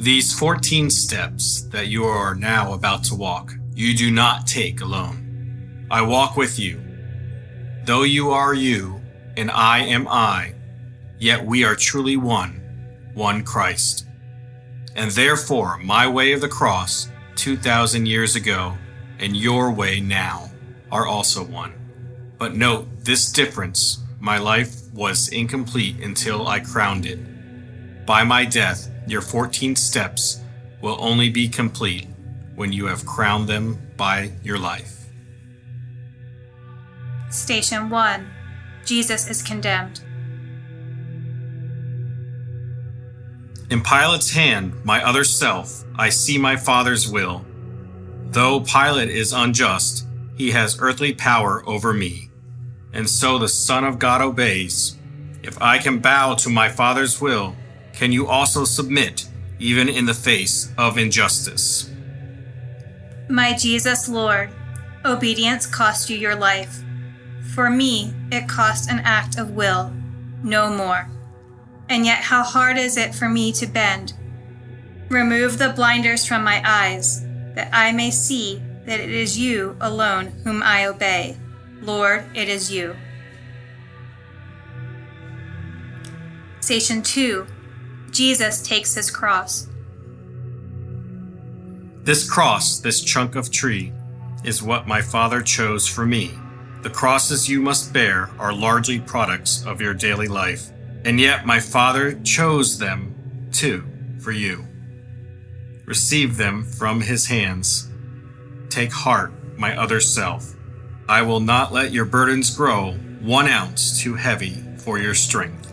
These 14 steps that you are now about to walk, you do not take alone. I walk with you. Though you are you and I am I, yet we are truly one Christ. And therefore my way of the cross 2,000 years ago and your way now are also one. But note this difference, my life was incomplete until I crowned it. By my death, your 14 steps will only be complete when you have crowned them by your life. Station 1. Jesus is condemned. In Pilate's hand, my other self, I see my Father's will. Though Pilate is unjust, he has earthly power over me. And so the Son of God obeys. If I can bow to my Father's will, can you also submit, even in the face of injustice? My Jesus Lord, obedience cost you your life. For me, it cost an act of will, no more. And yet how hard is it for me to bend? Remove the blinders from my eyes, that I may see that it is you alone whom I obey. Lord, it is you. Station 2. Jesus takes his cross. This cross, this chunk of tree, is what my Father chose for me. The crosses you must bear are largely products of your daily life, and yet my Father chose them too for you. Receive them from his hands. Take heart, my other self. I will not let your burdens grow 1 ounce too heavy for your strength.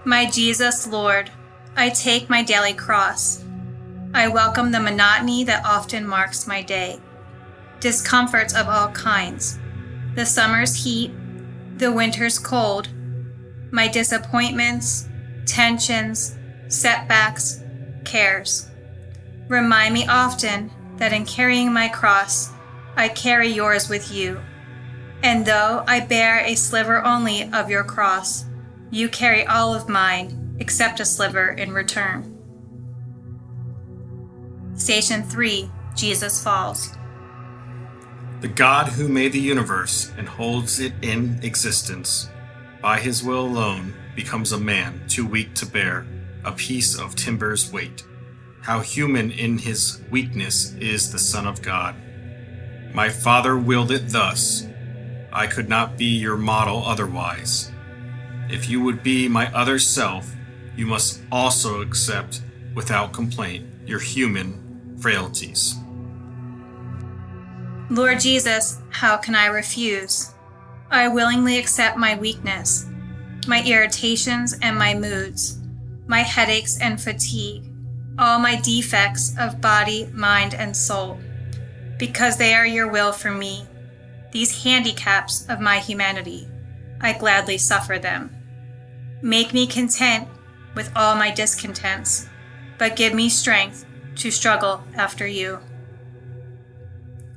My Jesus Lord, I take my daily cross. I welcome the monotony that often marks my day. Discomforts of all kinds, the summer's heat, the winter's cold, my disappointments, tensions, setbacks, cares. Remind me often that in carrying my cross, I carry yours with you. And though I bear a sliver only of your cross, you carry all of mine, except a sliver in return. Station 3. Jesus falls. The God who made the universe and holds it in existence, by his will alone, becomes a man too weak to bear a piece of timber's weight. How human in his weakness is the Son of God. My Father willed it thus. I could not be your model otherwise. If you would be my other self, you must also accept, without complaint, your human frailties. Lord Jesus, how can I refuse? I willingly accept my weakness, my irritations and my moods, my headaches and fatigue, all my defects of body, mind, and soul, because they are your will for me. These handicaps of my humanity, I gladly suffer them. Make me content with all my discontents, but give me strength to struggle after you.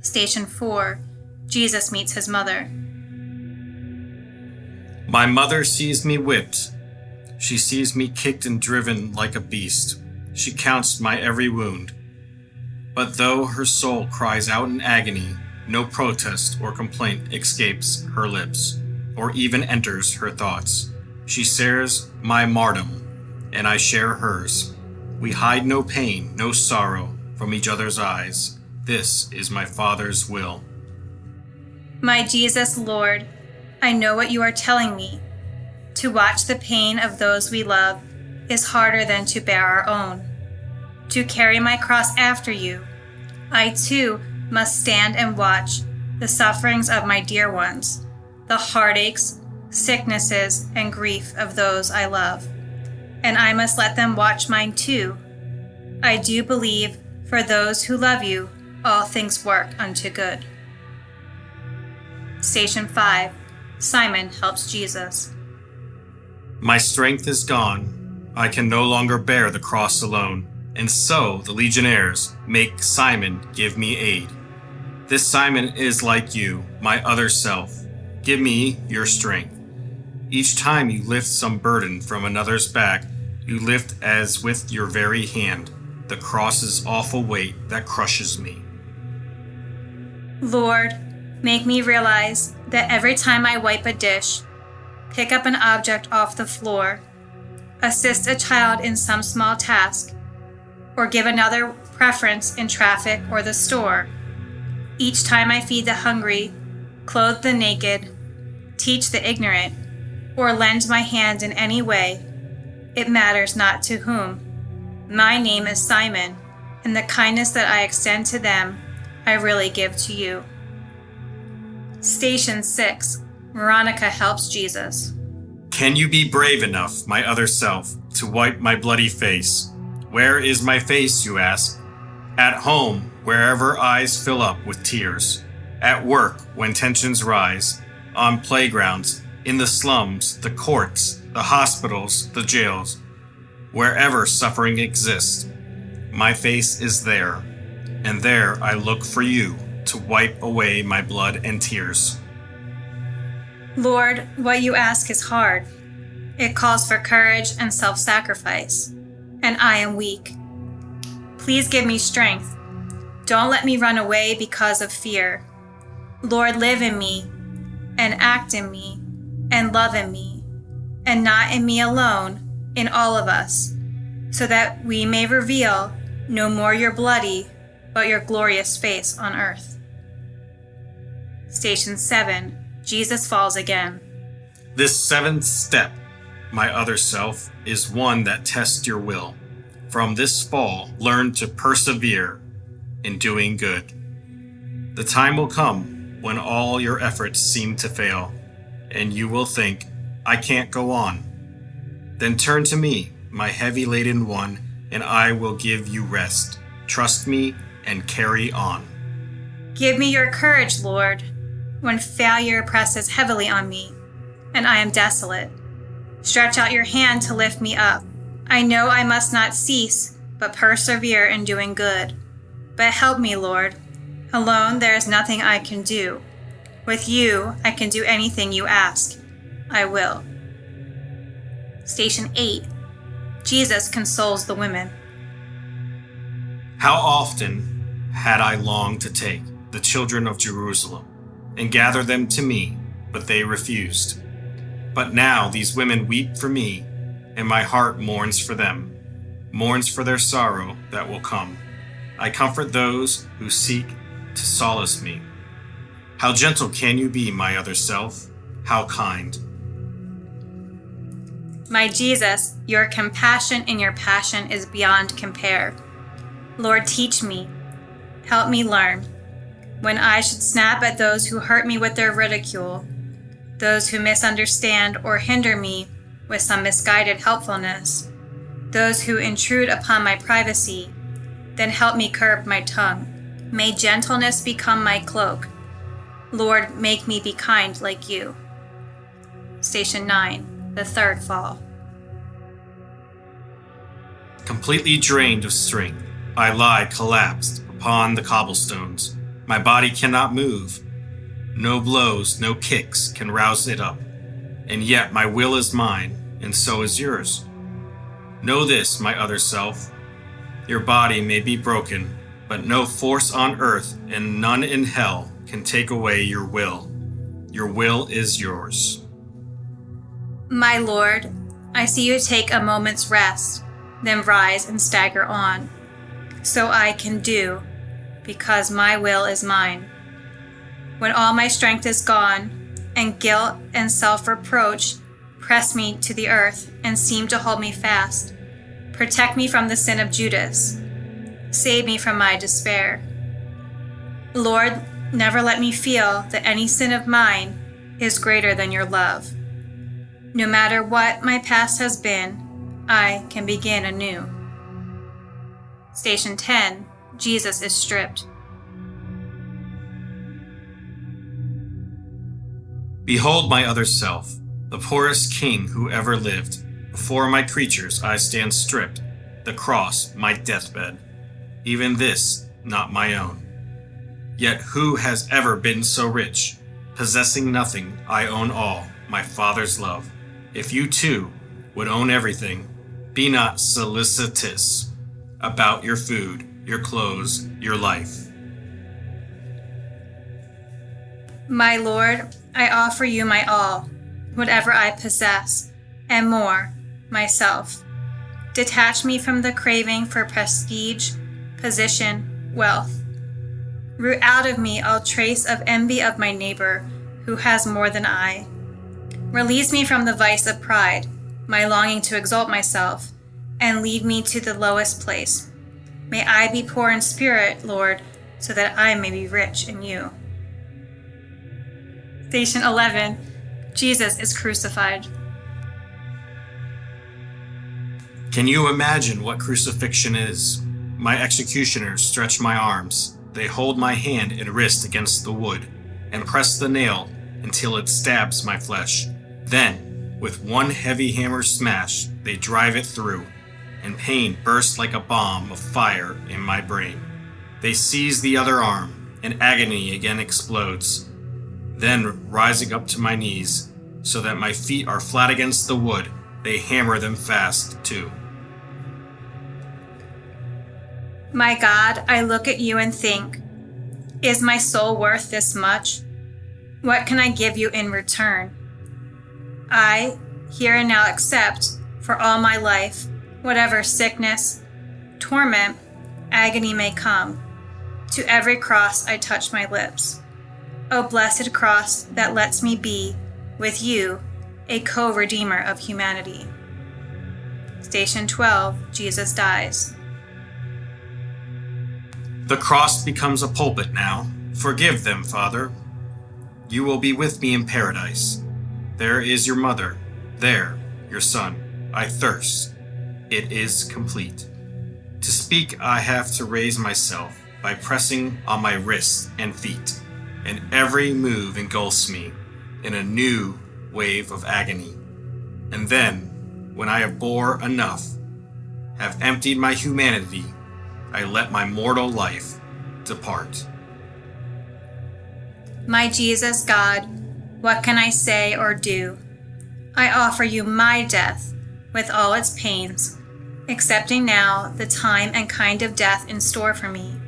Station 4. Jesus meets his mother. My mother sees me whipped. She sees me kicked and driven like a beast. She counts my every wound. But though her soul cries out in agony, no protest or complaint escapes her lips, or even enters her thoughts. She shares my martyrdom, and I share hers. We hide no pain, no sorrow from each other's eyes. This is my Father's will. My Jesus Lord, I know what you are telling me. To watch the pain of those we love is harder than to bear our own. To carry my cross after you, I too must stand and watch the sufferings of my dear ones, the heartaches, sicknesses, and grief of those I love. And I must let them watch mine too. I do believe for those who love you, all things work unto good. Station 5. Simon helps Jesus. My strength is gone. I can no longer bear the cross alone. And so the legionnaires make Simon give me aid. This Simon is like you, my other self. Give me your strength. Each time you lift some burden from another's back, You lift as with your very hand the cross's awful weight that crushes me. Lord, make me realize that every time I wipe a dish, pick up an object off the floor, assist a child in some small task, or give another preference in traffic or the store, each time I feed the hungry, clothe the naked, teach the ignorant, or lend my hand in any way, it matters not to whom. My name is Simon, and the kindness that I extend to them, I really give to you. Station 6. Veronica helps Jesus. Can you be brave enough, my other self, to wipe my bloody face? Where is my face, you ask? At home, wherever eyes fill up with tears. At work, when tensions rise. On playgrounds, in the slums, the courts, the hospitals, the jails. Wherever suffering exists, my face is there, and there I look for you to wipe away my blood and tears. Lord, what you ask is hard. It calls for courage and self-sacrifice, and I am weak. Please give me strength. Don't let me run away because of fear. Lord, live in me, and act in me, and love in me, and not in me alone, in all of us, so that we may reveal no more your bloody, but your glorious face on earth. Station 7. Jesus falls again. This seventh step, my other self, is one that tests your will. From this fall, learn to persevere in doing good. The time will come when all your efforts seem to fail, and you will think, I can't go on. Then turn to me, my heavy-laden one, and I will give you rest. Trust me and carry on. Give me your courage, Lord, when failure presses heavily on me, and I am desolate. Stretch out your hand to lift me up. I know I must not cease, but persevere in doing good. But help me, Lord. Alone there is nothing I can do. With you, I can do anything you ask. I will. Station 8. Jesus consoles the women. How often had I longed to take the children of Jerusalem and gather them to me, but they refused. But now these women weep for me, and my heart mourns for them, mourns for their sorrow that will come. I comfort those who seek to solace me. How gentle can you be, my other self? How kind. My Jesus, your compassion and your passion is beyond compare. Lord, teach me. Help me learn. When I should snap at those who hurt me with their ridicule, those who misunderstand or hinder me with some misguided helpfulness, those who intrude upon my privacy, then help me curb my tongue. May gentleness become my cloak. Lord, make me be kind like you. Station 9. The third fall. Completely drained of strength, I lie collapsed upon the cobblestones. My body cannot move. No blows, no kicks can rouse it up. And yet my will is mine, and so is yours. Know this, my other self. Your body may be broken, but no force on earth and none in hell can take away your will. Your will is yours. My Lord, I see you take a moment's rest, then rise and stagger on. So I can do, because my will is mine. When all my strength is gone, and guilt and self-reproach press me to the earth and seem to hold me fast, protect me from the sin of Judas. Save me from my despair. Lord, never let me feel that any sin of mine is greater than your love. No matter what my past has been, I can begin anew. Station 10. Jesus is stripped. Behold my other self, the poorest king who ever lived. Before my creatures I stand stripped, the cross my deathbed. Even this, not my own. Yet who has ever been so rich? Possessing nothing, I own all, my Father's love. If you too would own everything, Be not solicitous about your food, your clothes, your life. My Lord, I offer you my all, whatever I possess, and more, myself. Detach me from the craving for prestige, position, wealth. Root out of me all trace of envy of my neighbor who has more than I. Release me from the vice of pride, my longing to exalt myself, and lead me to the lowest place. May I be poor in spirit, Lord, so that I may be rich in you. Station 11. Jesus is crucified. Can you imagine what crucifixion is? My executioners stretch my arms. They hold my hand and wrist against the wood and press the nail until it stabs my flesh. Then, with one heavy hammer smash, they drive it through, and pain bursts like a bomb of fire in my brain. They seize the other arm, and agony again explodes. Then, rising up to my knees, so that my feet are flat against the wood, they hammer them fast, too. My God, I look at you and think, is my soul worth this much? What can I give you in return? I, here and now, accept, for all my life, whatever sickness, torment, agony may come. To every cross I touch my lips. O blessed cross that lets me be, with you, a co-redeemer of humanity. Station 12, Jesus dies. The cross becomes a pulpit now. Forgive them, Father. You will be with me in paradise. There is your mother. There, your son. I thirst. It is complete. To speak, I have to raise myself by pressing on my wrists and feet, and every move engulfs me in a new wave of agony. And then, when I have bore enough, have emptied my humanity, I let my mortal life depart. My Jesus, God, what can I say or do? I offer you my death with all its pains, accepting now the time and kind of death in store for me.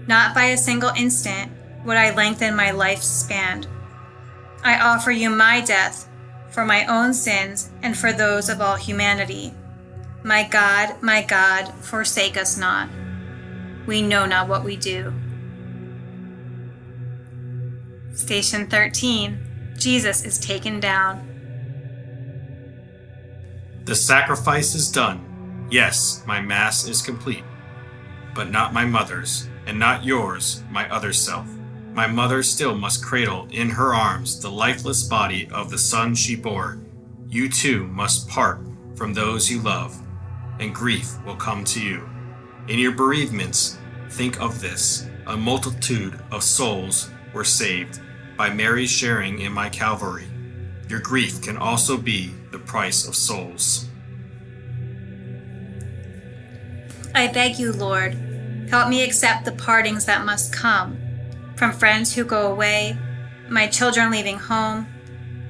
Not by a single instant would I lengthen my life's span. I offer you my death for my own sins and for those of all humanity. My God, forsake us not. We know not what we do. Station 13. Jesus is taken down. The sacrifice is done. Yes, my mass is complete. But not my mother's, and not yours, my other self. My mother still must cradle in her arms the lifeless body of the son she bore. You too must part from those you love, and grief will come to you. In your bereavements, think of this. A multitude of souls were saved by Mary's sharing in my Calvary. Your grief can also be the price of souls. I beg you, Lord, help me accept the partings that must come, from friends who go away, my children leaving home,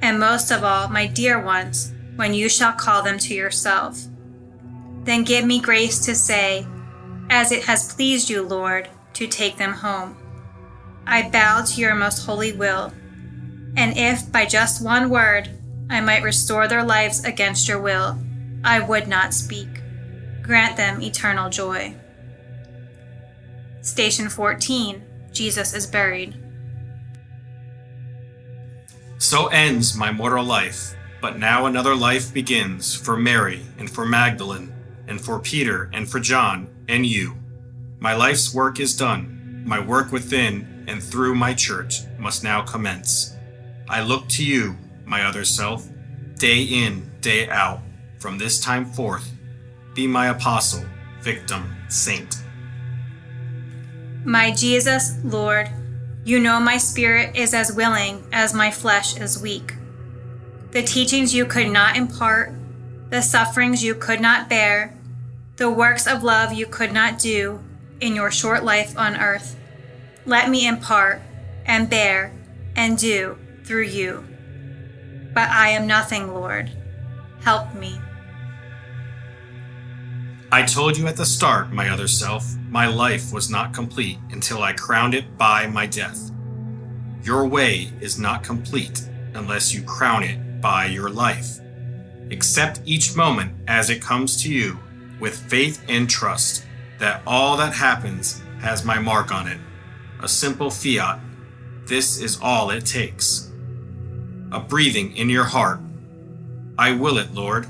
and most of all, my dear ones, when you shall call them to yourself. Then give me grace to say, as it has pleased you, Lord, to take them home. I bow to your most holy will, and if by just one word I might restore their lives against your will, I would not speak. Grant them eternal joy. Station 14. Jesus is buried. So ends my mortal life, but now another life begins for Mary and for Magdalene and for Peter and for John and you. My life's work is done. My work within and through my church must now commence. I look to you, my other self, day in, day out, from this time forth. Be my apostle, victim, saint. My Jesus, Lord, you know my spirit is as willing as my flesh is weak. The teachings you could not impart, the sufferings you could not bear, the works of love you could not do in your short life on earth, let me impart and bear and do through you. But I am nothing, Lord. Help me. I told you at the start, my other self, my life was not complete until I crowned it by my death. Your way is not complete unless you crown it by your life. Accept each moment as it comes to you with faith and trust that all that happens has my mark on it. A simple fiat. This is all it takes. A breathing in your heart. I will it, Lord.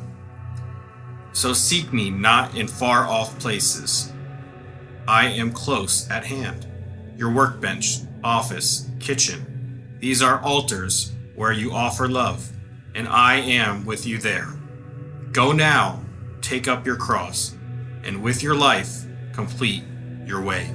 So seek me not in far off places. I am close at hand. Your workbench, office, kitchen. These are altars where you offer love, and I am with you there. Go now, take up your cross, and with your life, complete your way.